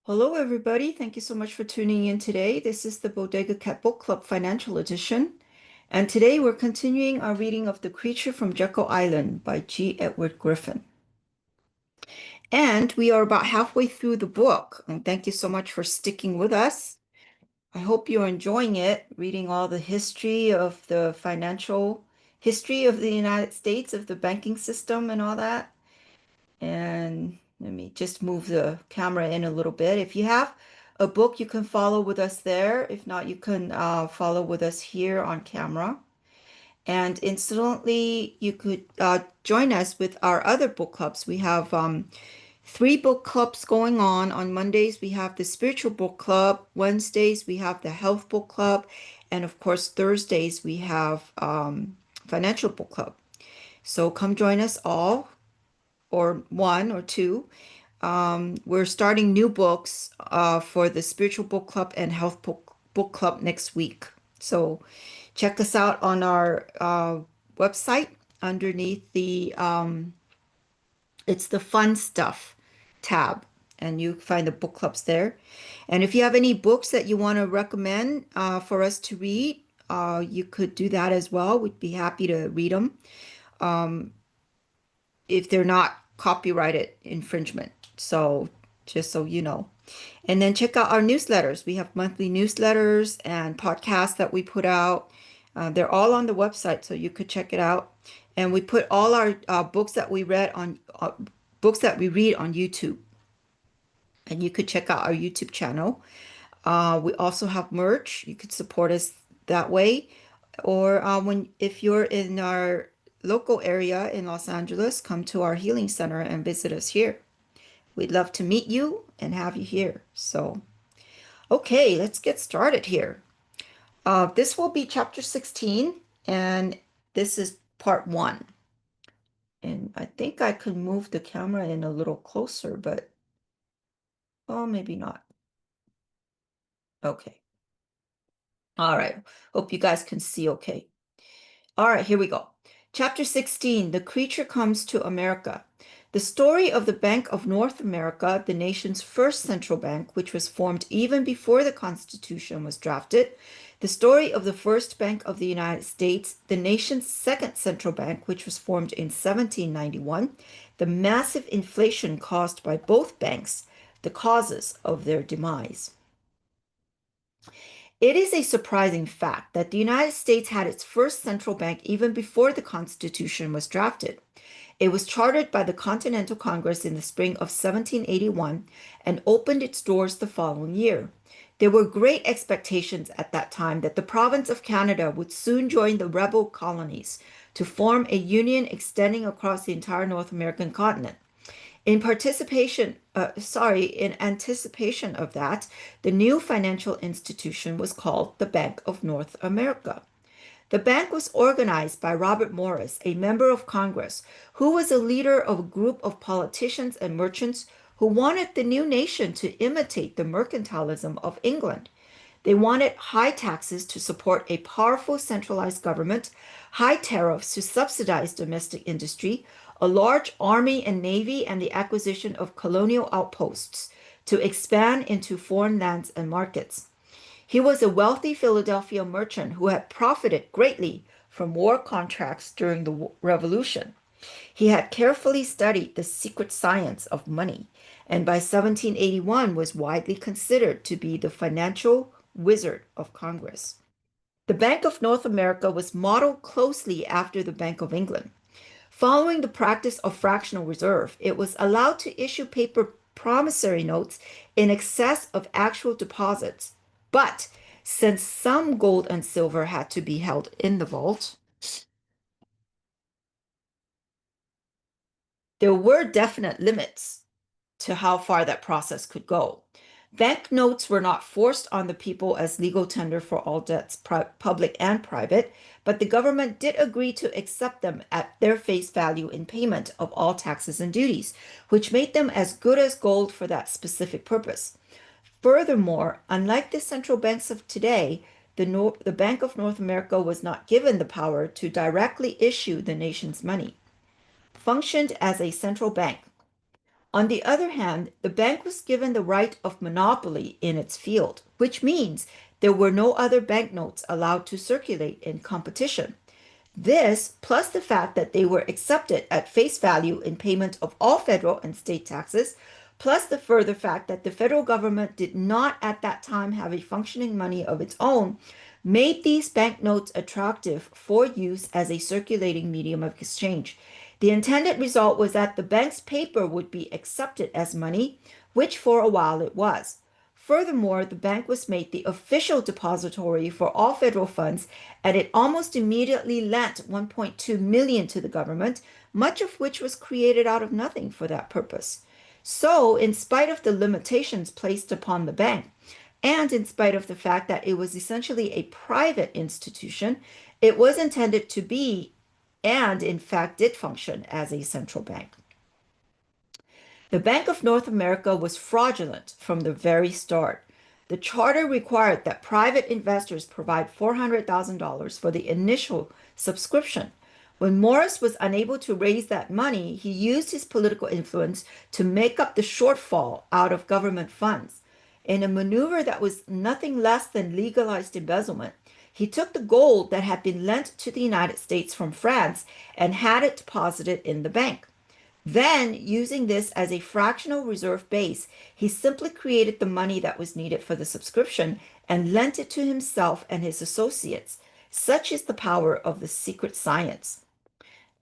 Hello, everybody. Thank you so much for tuning in today. This is the Bodega Cat Book Club Financial Edition. And today we're continuing our reading of The Creature from Jekyll Island by G. Edward Griffin. And we are about halfway through the book. And thank you so much for sticking with us. I hope you're enjoying it, reading all the history of the financial history of the United States, of the banking system and all that. And let me just move the camera in a little bit. If you have a book, you can follow with us there. If not, you can follow with us here on camera. And incidentally, you could join us with our other book clubs. We have three book clubs going on. On Mondays, we have the spiritual book club. Wednesdays, we have the health book club. And of course, Thursdays, we have financial book club. So come join us all, or one or two. We're starting new books for the Spiritual Book Club and Book Club next week. So check us out on our website underneath it's the fun stuff tab, and you find the book clubs there. And if you have any books that you want to recommend for us to read, you could do that as well. We'd be happy to read them. If they're not copyrighted infringement. So just so you know. And then check out our newsletters. We have monthly newsletters and podcasts that we put out. They're all on the website, so you could check it out. And we put all our books that we read on books that we read on YouTube. And you could check out our YouTube channel. We also have merch. You could support us that way. Or if you're in our local area in Los Angeles, come to our healing center and visit us here. We'd love to meet you and have you here. So, okay, let's get started here. This will be chapter 16, and this is part 1. And I think I could move the camera in a little closer, but oh, maybe not. Okay. All right. Hope you guys can see okay. All right, here we go. Chapter 16, The Creature Comes to America. The story of the Bank of North America, the nation's first central bank, which was formed even before the Constitution was drafted. The story of the first Bank of the United States, the nation's second central bank, which was formed in 1791. The massive inflation caused by both banks, the causes of their demise. It is a surprising fact that the United States had its first central bank even before the Constitution was drafted. It was chartered by the Continental Congress in the spring of 1781 and opened its doors the following year. There were great expectations at that time that the province of Canada would soon join the rebel colonies to form a union extending across the entire North American continent. In anticipation of that, the new financial institution was called the Bank of North America. The bank was organized by Robert Morris, a member of Congress, who was a leader of a group of politicians and merchants who wanted the new nation to imitate the mercantilism of England. They wanted high taxes to support a powerful centralized government, high tariffs to subsidize domestic industry, a large army and navy, and the acquisition of colonial outposts to expand into foreign lands and markets. He was a wealthy Philadelphia merchant who had profited greatly from war contracts during the Revolution. He had carefully studied the secret science of money, and by 1781 was widely considered to be the financial wizard of Congress. The Bank of North America was modeled closely after the Bank of England. Following the practice of fractional reserve, it was allowed to issue paper promissory notes in excess of actual deposits. But since some gold and silver had to be held in the vault, there were definite limits to how far that process could go. Banknotes were not forced on the people as legal tender for all debts, public and private, but the government did agree to accept them at their face value in payment of all taxes and duties, which made them as good as gold for that specific purpose. Furthermore, unlike the central banks of today, the Bank of North America was not given the power to directly issue the nation's money. Functioned as a central bank, On the other hand, the bank was given the right of monopoly in its field, which means there were no other banknotes allowed to circulate in competition. This, plus the fact that they were accepted at face value in payment of all federal and state taxes, plus the further fact that the federal government did not at that time have a functioning money of its own, made these banknotes attractive for use as a circulating medium of exchange. The intended result was that the bank's paper would be accepted as money, which for a while it was. Furthermore, the bank was made the official depository for all federal funds, and it almost immediately lent 1.2 million to the government, much of which was created out of nothing for that purpose. So, in spite of the limitations placed upon the bank, and in spite of the fact that it was essentially a private institution, it was intended to be, and in fact did function as a central bank. The Bank of North America was fraudulent from the very start. The charter required that private investors provide $400,000 for the initial subscription. When Morris was unable to raise that money, he used his political influence to make up the shortfall out of government funds. In a maneuver that was nothing less than legalized embezzlement, he took the gold that had been lent to the United States from France and had it deposited in the bank. Then, using this as a fractional reserve base, he simply created the money that was needed for the subscription and lent it to himself and his associates. Such is the power of the secret science.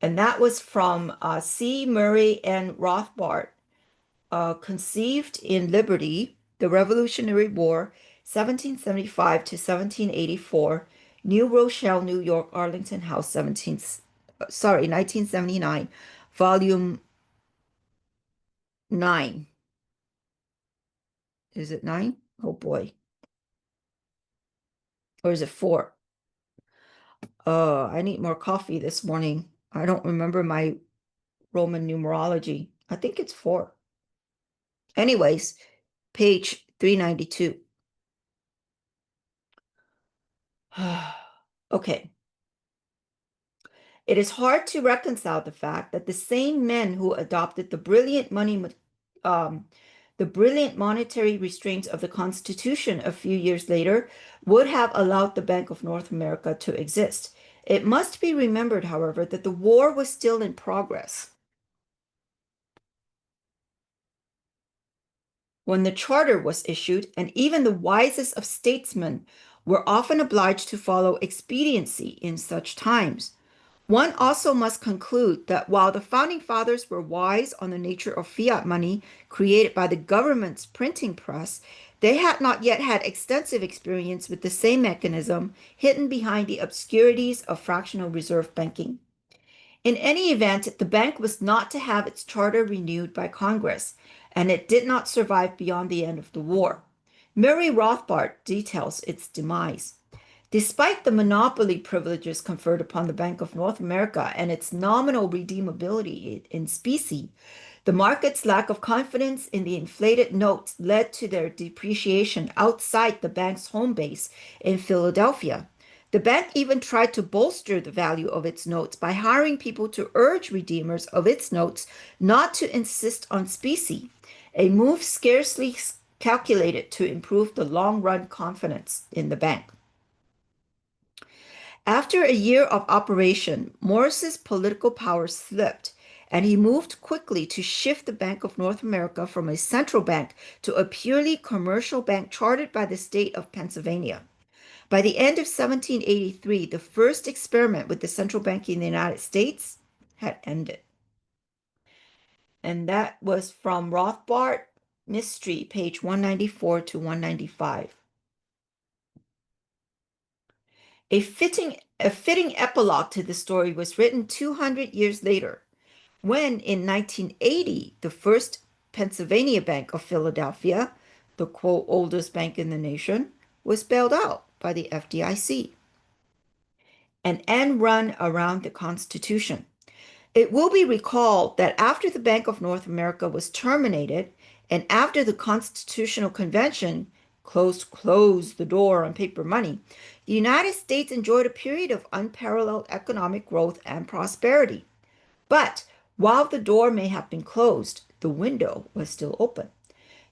And that was from C. Murray and Rothbard, Conceived in Liberty, the Revolutionary War, 1775 to 1784, New Rochelle, New York, Arlington House, 1979, volume 9. Is it 9? Oh boy. Or is it 4? I need more coffee this morning. I don't remember my Roman numerology. I think it's 4. Anyways, page 392. Okay. It is hard to reconcile the fact that the same men who adopted the brilliant monetary restraints of the Constitution a few years later would have allowed the Bank of North America to exist. It must be remembered, however, that the war was still in progress when the charter was issued, and even the wisest of statesmen were often obliged to follow expediency in such times. One also must conclude that while the founding fathers were wise on the nature of fiat money created by the government's printing press, they had not yet had extensive experience with the same mechanism hidden behind the obscurities of fractional reserve banking. In any event, the bank was not to have its charter renewed by Congress, and it did not survive beyond the end of the war. Murray Rothbard details its demise. Despite the monopoly privileges conferred upon the Bank of North America and its nominal redeemability in specie, the market's lack of confidence in the inflated notes led to their depreciation outside the bank's home base in Philadelphia. The bank even tried to bolster the value of its notes by hiring people to urge redeemers of its notes not to insist on specie, a move scarcely calculated to improve the long-run confidence in the bank. After a year of operation, Morris's political power slipped, and he moved quickly to shift the Bank of North America from a central bank to a purely commercial bank chartered by the state of Pennsylvania. By the end of 1783, the first experiment with the central bank in the United States had ended. And that was from Rothbard Mystery, page 194 to 195. A fitting epilogue to the story was written 200 years later, when in 1980, the first Pennsylvania Bank of Philadelphia, the quote oldest bank in the nation, was bailed out by the FDIC. An end run around the Constitution. It will be recalled that after the Bank of North America was terminated and after the Constitutional Convention closed the door on paper money, the United States enjoyed a period of unparalleled economic growth and prosperity. But While the door may have been closed, the window was still open.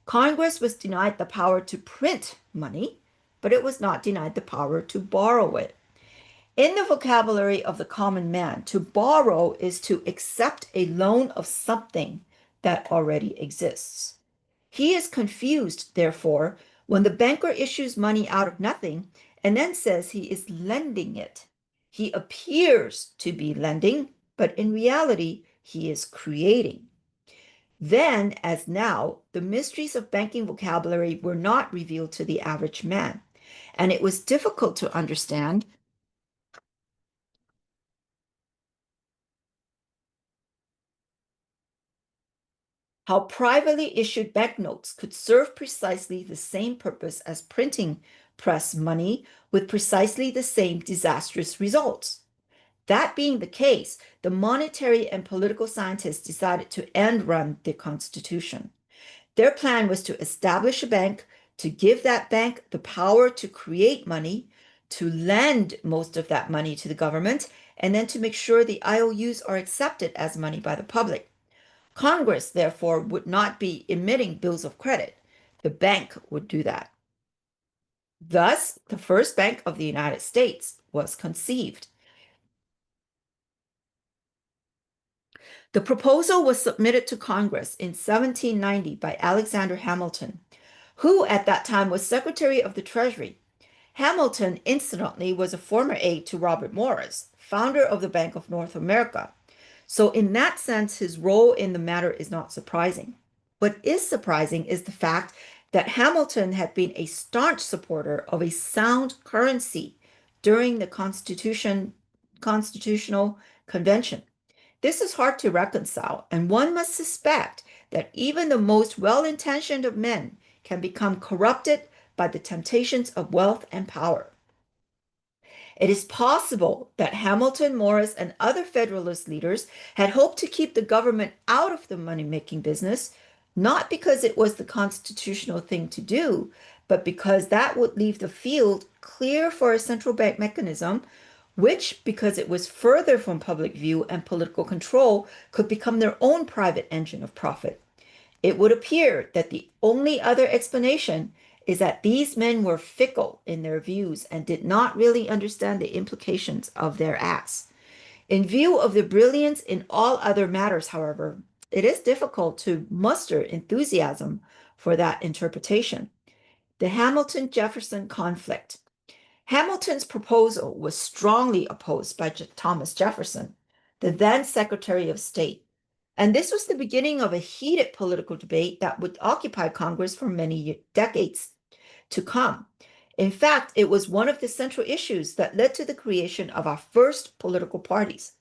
Congress was denied the power to print money, but it was not denied the power to borrow it. In the vocabulary of the common man, to borrow is to accept a loan of something that already exists. He is confused, therefore, when the banker issues money out of nothing and then says he is lending it. He appears to be lending, but in reality, he is creating. Then, as now, the mysteries of banking vocabulary were not revealed to the average man, and it was difficult to understand how privately issued banknotes could serve precisely the same purpose as printing press money with precisely the same disastrous results. That being the case, the monetary and political scientists decided to end run the Constitution. Their plan was to establish a bank, to give that bank the power to create money, to lend most of that money to the government, and then to make sure the IOUs are accepted as money by the public. Congress, therefore, would not be emitting bills of credit. The bank would do that. Thus, the first Bank of the United States was conceived. The proposal was submitted to Congress in 1790 by Alexander Hamilton, who at that time was Secretary of the Treasury. Hamilton, incidentally, was a former aide to Robert Morris, founder of the Bank of North America. So, in that sense, his role in the matter is not surprising. What is surprising is the fact that Hamilton had been a staunch supporter of a sound currency during the Constitutional Convention. This is hard to reconcile, and one must suspect that even the most well-intentioned of men can become corrupted by the temptations of wealth and power. It is possible that Hamilton, Morris, and other Federalist leaders had hoped to keep the government out of the money-making business, not because it was the constitutional thing to do, but because that would leave the field clear for a central bank mechanism, which, because it was further from public view and political control, could become their own private engine of profit. It would appear that the only other explanation is that these men were fickle in their views and did not really understand the implications of their acts. In view of the brilliance in all other matters, however, it is difficult to muster enthusiasm for that interpretation. The Hamilton-Jefferson conflict. Hamilton's proposal was strongly opposed by Thomas Jefferson, the then Secretary of State. And this was the beginning of a heated political debate that would occupy Congress for many decades to come. In fact, it was one of the central issues that led to the creation of our first political parties.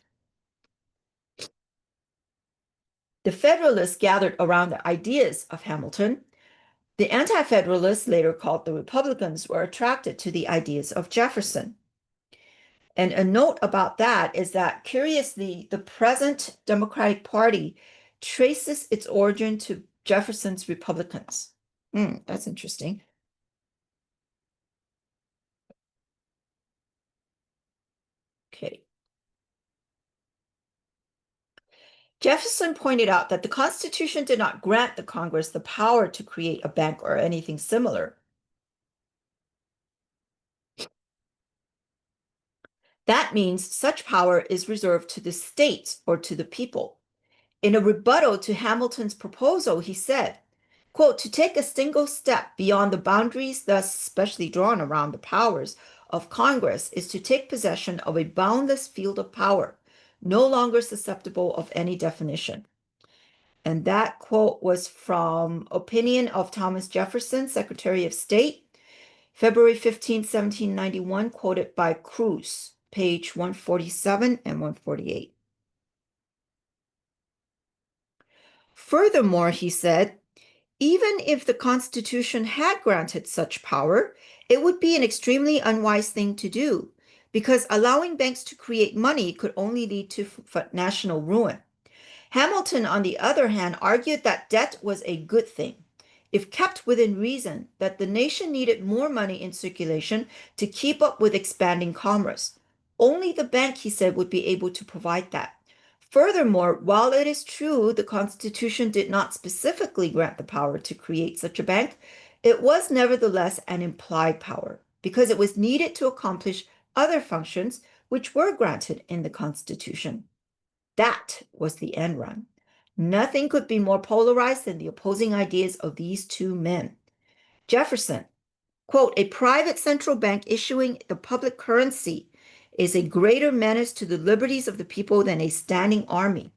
The Federalists gathered around the ideas of Hamilton. The Anti-Federalists, later called the Republicans, were attracted to the ideas of Jefferson. And a note about that is that, curiously, the present Democratic Party traces its origin to Jefferson's Republicans. That's interesting. Okay. Jefferson pointed out that the Constitution did not grant the Congress the power to create a bank or anything similar. That means such power is reserved to the states or to the people. In a rebuttal to Hamilton's proposal, he said, quote, to take a single step beyond the boundaries thus specially drawn around the powers of Congress is to take possession of a boundless field of power, no longer susceptible of any definition. And that quote was from Opinion of Thomas Jefferson, Secretary of State, February 15, 1791, quoted by Cruz, page 147 and 148. Furthermore, he said, even if the Constitution had granted such power, it would be an extremely unwise thing to do, because allowing banks to create money could only lead to national ruin. Hamilton, on the other hand, argued that debt was a good thing, if kept within reason, that the nation needed more money in circulation to keep up with expanding commerce. Only the bank, he said, would be able to provide that. Furthermore, while it is true the Constitution did not specifically grant the power to create such a bank, it was nevertheless an implied power because it was needed to accomplish other functions which were granted in the Constitution. That was the end run. Nothing could be more polarized than the opposing ideas of these two men. Jefferson, quote, a private central bank issuing the public currency is a greater menace to the liberties of the people than a standing army.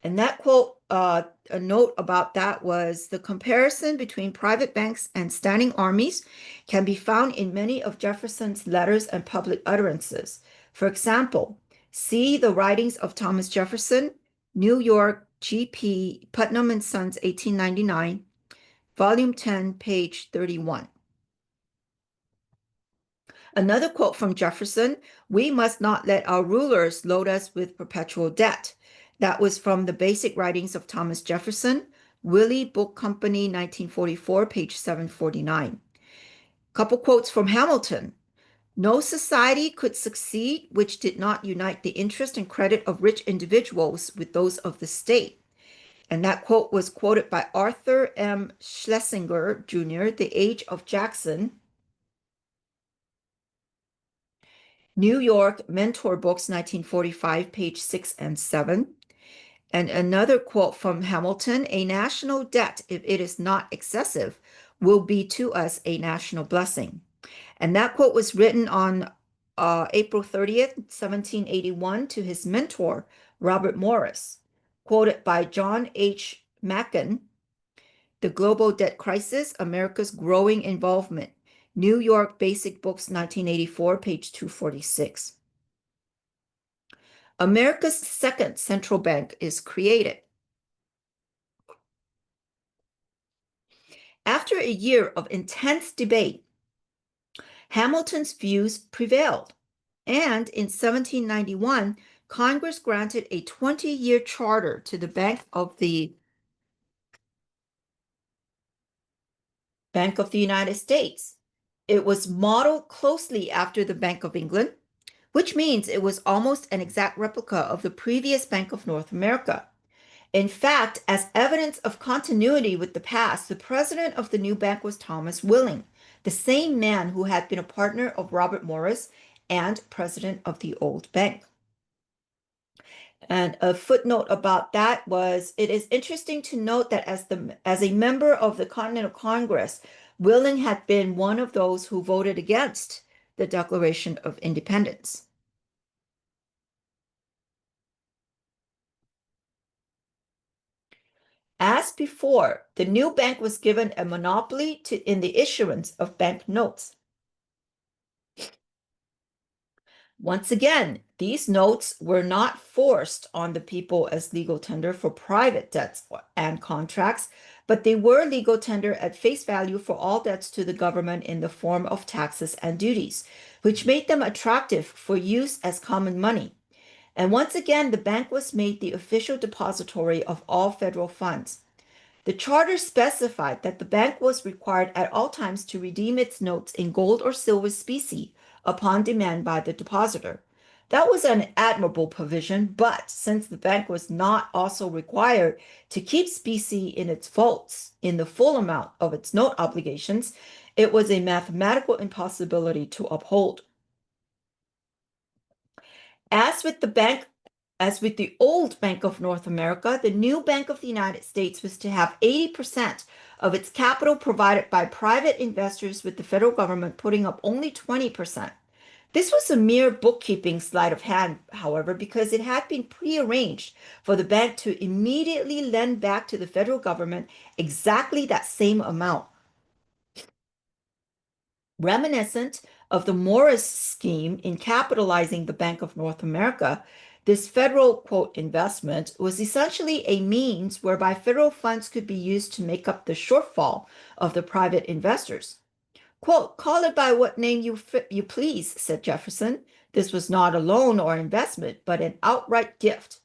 And that quote, a note about that was the comparison between private banks and standing armies can be found in many of Jefferson's letters and public utterances. For example, see the writings of Thomas Jefferson, New York, G.P. Putnam and Sons, 1899, Volume 10, page 31. Another quote from Jefferson, we must not let our rulers load us with perpetual debt. That was from the basic writings of Thomas Jefferson, Willie Book Company, 1944, page 749. Couple quotes from Hamilton. No society could succeed which did not unite the interest and credit of rich individuals with those of the state. And that quote was quoted by Arthur M. Schlesinger, Jr., The Age of Jackson, New York Mentor Books, 1945, page 6 and 7. And another quote from Hamilton, a national debt, if it is not excessive, will be to us a national blessing. And that quote was written on April 30th, 1781 to his mentor, Robert Morris, quoted by John H. Macken, The Global Debt Crisis, America's Growing Involvement, New York Basic Books, 1984, page 246. America's second central bank is created. After a year of intense debate, Hamilton's views prevailed, and in 1791, Congress granted a 20-year charter to the Bank of the United States. It was modeled closely after the Bank of England, which means it was almost an exact replica of the previous Bank of North America. In fact, as evidence of continuity with the past, the president of the new bank was Thomas Willing, the same man who had been a partner of Robert Morris and president of the old bank. And a footnote about that was, it is interesting to note that as a member of the Continental Congress, Willing had been one of those who voted against the Declaration of Independence. As before, the new bank was given a monopoly in the issuance of bank notes. Once again, these notes were not forced on the people as legal tender for private debts and contracts, but they were legal tender at face value for all debts to the government in the form of taxes and duties, which made them attractive for use as common money. And once again, the bank was made the official depository of all federal funds. The charter specified that the bank was required at all times to redeem its notes in gold or silver specie upon demand by the depositor. That was an admirable provision, but since the bank was not also required to keep specie in its vaults in the full amount of its note obligations, it was a mathematical impossibility to uphold. As with the old Bank of North America, the new Bank of the United States was to have 80% of its capital provided by private investors, with the federal government putting up only 20%. This was a mere bookkeeping sleight of hand, however, because it had been prearranged for the bank to immediately lend back to the federal government exactly that same amount. Reminiscent of the Morris scheme in capitalizing the Bank of North America, this federal, quote, investment was essentially a means whereby federal funds could be used to make up the shortfall of the private investors. Quote, call it by what name you please, said Jefferson. This was not a loan or investment, but an outright gift.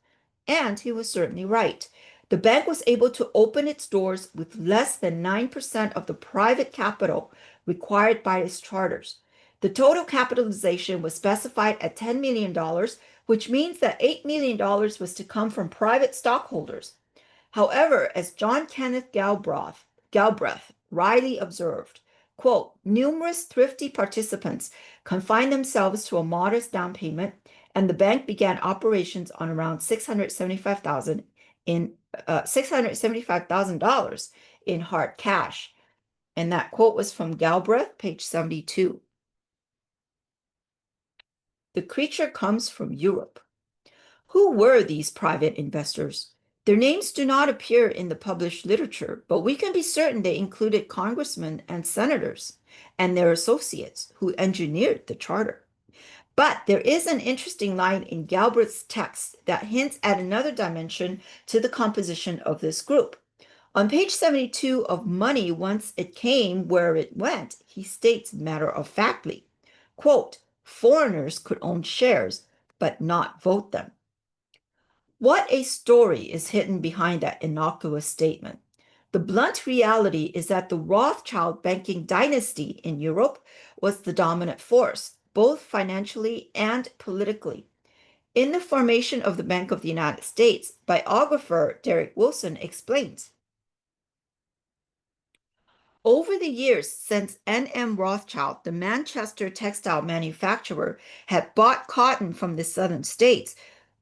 And he was certainly right. The bank was able to open its doors with less than 9% of the private capital required by its charters. The total capitalization was specified at $10 million, which means that $8 million was to come from private stockholders. However, as John Kenneth Galbraith wryly observed, quote, numerous thrifty participants confined themselves to a modest down payment, and the bank began operations on around $675,000 in hard cash. And that quote was from Galbraith, page 72. The creature comes from Europe. Who were these private investors? Their names do not appear in the published literature, but we can be certain they included congressmen and senators and their associates who engineered the charter. But there is an interesting line in Galbraith's text that hints at another dimension to the composition of this group. On page 72 of Money, Once It Came, Where It Went, he states matter-of-factly, quote, foreigners could own shares, but not vote them. What a story is hidden behind that innocuous statement. The blunt reality is that the Rothschild banking dynasty in Europe was the dominant force, both financially and politically. In the formation of the Bank of the United States, biographer Derek Wilson explains, over the years since N.M. Rothschild, the Manchester textile manufacturer, had bought cotton from the southern states,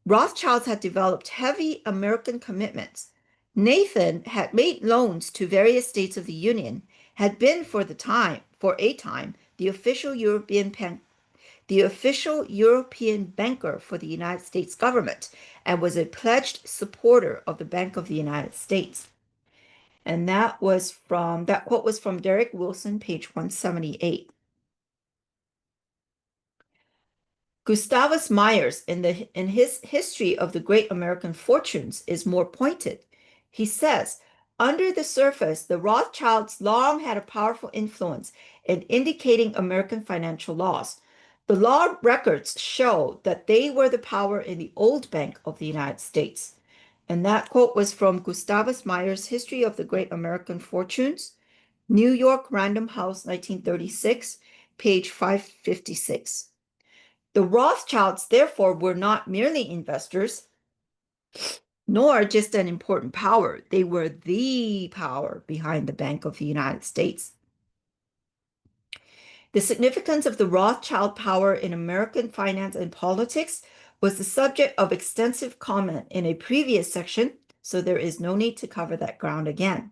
Rothschilds had developed heavy American commitments. Nathan had made loans to various states of the Union, had been for a time, the official European banker for the United States government, and was a pledged supporter of the Bank of the United States. And that quote was from Derek Wilson, page 178. Gustavus Myers, in his History of the Great American Fortunes, is more pointed. He says, under the surface, the Rothschilds long had a powerful influence in indicating American financial laws. The law records show that they were the power in the old Bank of the United States. And that quote was from Gustavus Myers' History of the Great American Fortunes, New York Random House, 1936, page 556. The Rothschilds, therefore, were not merely investors, nor just an important power. They were the power behind the Bank of the United States. The significance of the Rothschild power in American finance and politics was the subject of extensive comment in a previous section, so there is no need to cover that ground again.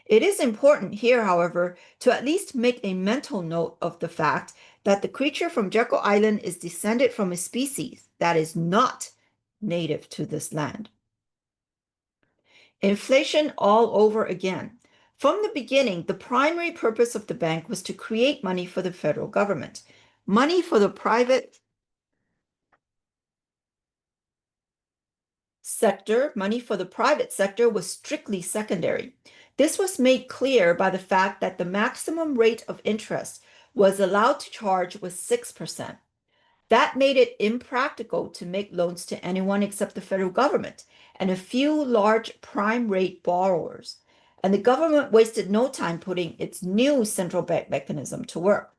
It is important here, however, to at least make a mental note of the fact that the creature from Jekyll Island is descended from a species that is not native to this land. Inflation all over again. From the beginning, the primary purpose of the bank was to create money for the federal government. Money for the private sector was strictly secondary. This was made clear by the fact that the maximum rate of interest was allowed to charge was 6%. That made it impractical to make loans to anyone except the federal government and a few large prime rate borrowers. And the government wasted no time putting its new central bank mechanism to work.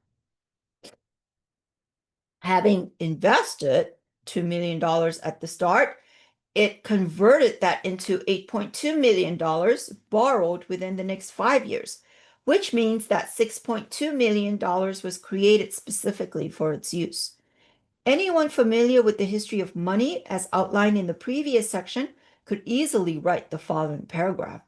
Having invested $2 million at the start, it converted that into $8.2 million borrowed within the next 5 years, which means that $6.2 million was created specifically for its use. Anyone familiar with the history of money, as outlined in the previous section, could easily write the following paragraph.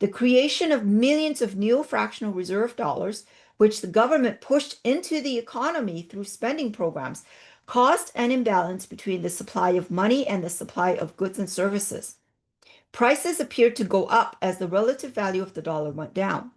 The creation of millions of new fractional reserve dollars, which the government pushed into the economy through spending programs, caused an imbalance between the supply of money and the supply of goods and services. Prices appeared to go up as the relative value of the dollar went down.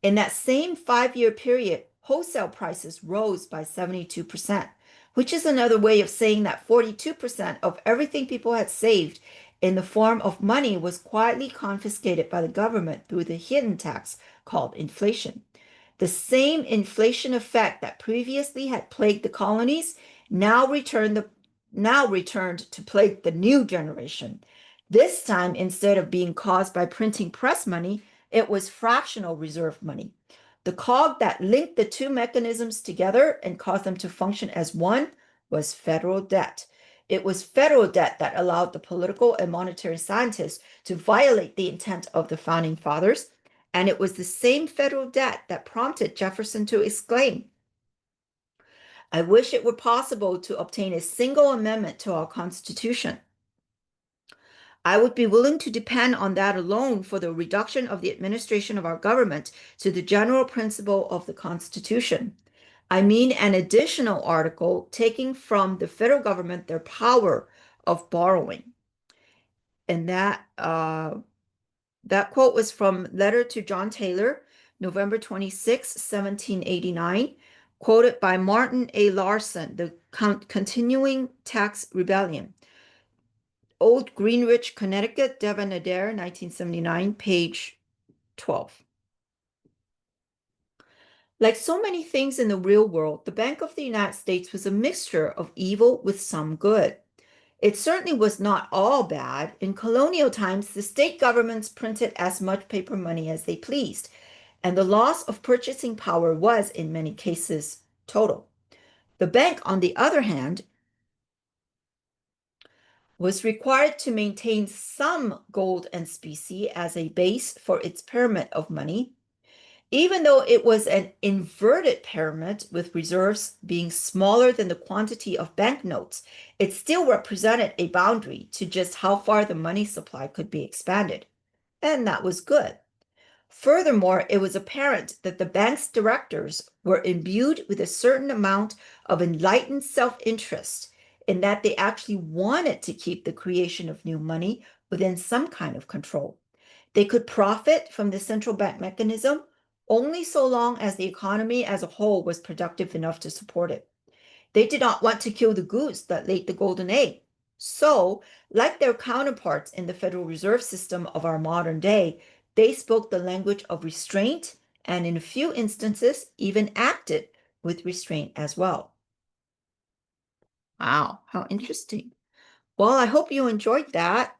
In that same 5-year period, wholesale prices rose by 72%, which is another way of saying that 42% of everything people had saved in the form of money was quietly confiscated by the government through the hidden tax called inflation. The same inflation effect that previously had plagued the colonies now returned to plague the new generation. This time, instead of being caused by printing press money, it was fractional reserve money. The cog that linked the two mechanisms together and caused them to function as one was federal debt. It was federal debt that allowed the political and monetary scientists to violate the intent of the founding fathers, and it was the same federal debt that prompted Jefferson to exclaim, "I wish it were possible to obtain a single amendment to our Constitution. I would be willing to depend on that alone for the reduction of the administration of our government to the general principle of the Constitution. I mean an additional article taking from the federal government their power of borrowing." And that quote was from Letter to John Taylor, November 26, 1789, quoted by Martin A. Larson, The Continuing Tax Rebellion. Old Greenwich, Connecticut, Devon Adair, 1979, page 12. Like so many things in the real world, the Bank of the United States was a mixture of evil with some good. It certainly was not all bad. In colonial times, the state governments printed as much paper money as they pleased, and the loss of purchasing power was, in many cases, total. The bank, on the other hand, was required to maintain some gold and specie as a base for its pyramid of money. Even though it was an inverted pyramid with reserves being smaller than the quantity of banknotes, it still represented a boundary to just how far the money supply could be expanded. And that was good. Furthermore, it was apparent that the bank's directors were imbued with a certain amount of enlightened self-interest in that they actually wanted to keep the creation of new money within some kind of control. They could profit from the central bank mechanism only so long as the economy as a whole was productive enough to support it. They did not want to kill the goose that laid the golden egg. So, like their counterparts in the Federal Reserve System of our modern day, they spoke the language of restraint and, in a few instances, even acted with restraint as well. Wow, how interesting. Well, I hope you enjoyed that,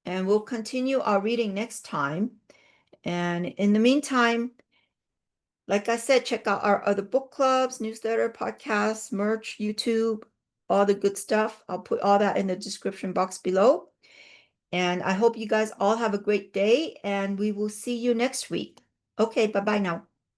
and we'll continue our reading next time. And in the meantime, like I said, check out our other book clubs, newsletter, podcasts, merch, YouTube, all the good stuff. I'll put all that in the description box below. And I hope you guys all have a great day, and we will see you next week. Okay, bye-bye now.